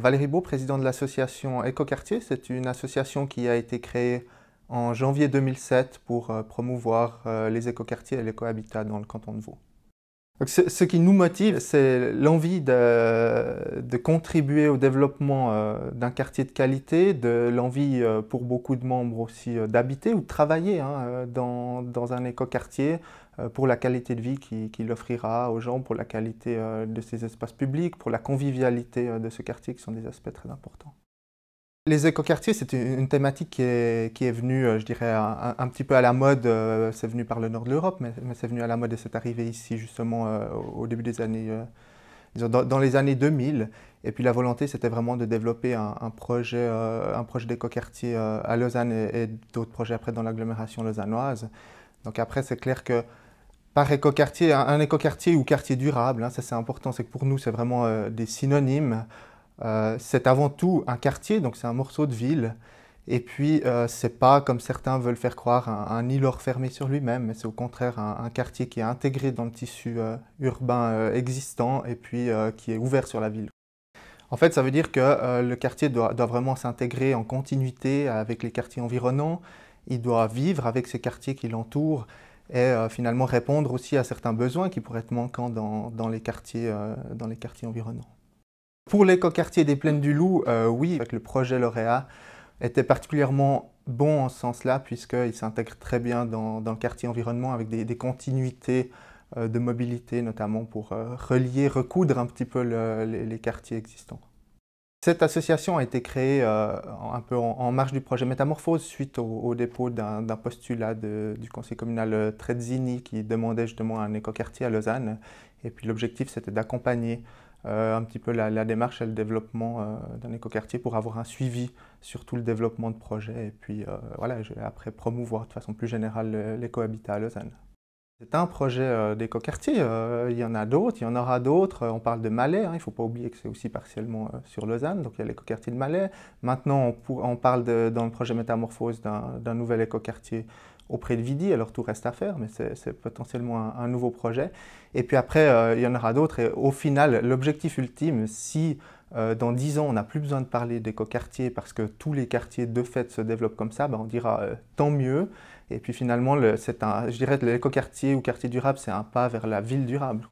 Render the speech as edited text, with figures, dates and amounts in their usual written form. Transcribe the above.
Valérie Beau, président de l'association Écoquartier. C'est une association qui a été créée en janvier 2007 pour promouvoir les écoquartiers et l'écohabitat dans le canton de Vaud. Donc, ce qui nous motive, c'est l'envie de contribuer au développement d'un quartier de qualité, de l'envie pour beaucoup de membres aussi d'habiter ou de travailler dans un écoquartier pour la qualité de vie qu'il offrira aux gens, pour la qualité de ses espaces publics, pour la convivialité de ce quartier qui sont des aspects très importants. Les écoquartiers, c'est une thématique qui est venue, je dirais, un petit peu à la mode. C'est venu par le nord de l'Europe, mais c'est venu à la mode et c'est arrivé ici justement au début des années, dans les années 2000. Et puis la volonté, c'était vraiment de développer un projet d'écoquartier à Lausanne et d'autres projets après dans l'agglomération lausannoise. Donc après, c'est clair que par écoquartier, un écoquartier ou quartier durable, ça c'est important, c'est que pour nous, c'est vraiment des synonymes. C'est avant tout un quartier, donc c'est un morceau de ville. Et puis, c'est pas, comme certains veulent faire croire, un îlot fermé sur lui-même, mais c'est au contraire un quartier qui est intégré dans le tissu urbain existant et puis qui est ouvert sur la ville. En fait, ça veut dire que le quartier doit vraiment s'intégrer en continuité avec les quartiers environnants. Il doit vivre avec ces quartiers qui l'entourent et finalement répondre aussi à certains besoins qui pourraient être manquants dans les quartiers environnants. Pour l'écoquartier des Plaines du Loup, oui, avec le projet lauréat était particulièrement bon en ce sens-là, puisqu'il s'intègre très bien dans le quartier environnement avec des continuités de mobilité, notamment pour recoudre un petit peu les quartiers existants. Cette association a été créée un peu en marge du projet Métamorphose suite au dépôt d'un postulat du conseil communal Trezzini qui demandait justement un écoquartier à Lausanne. Et puis l'objectif, c'était d'accompagner un petit peu la démarche et le développement d'un écoquartier pour avoir un suivi sur tout le développement de projet et puis voilà, après promouvoir de façon plus générale l'écohabitat à Lausanne. C'est un projet d'écoquartier, il y en a d'autres, il y en aura d'autres. On parle de Malais, il ne faut pas oublier que c'est aussi partiellement sur Lausanne, donc il y a l'écoquartier de Malais. Maintenant, on parle dans le projet Métamorphose d'un nouvel écoquartier auprès de Vidi, alors tout reste à faire, mais c'est potentiellement un nouveau projet. Et puis après, il y en aura d'autres, et au final, l'objectif ultime, si dans 10 ans, on n'a plus besoin de parler d'écoquartier parce que tous les quartiers de fait se développent comme ça, on dira tant mieux. Et puis finalement, je dirais que l'écoquartier ou quartier durable, c'est un pas vers la ville durable.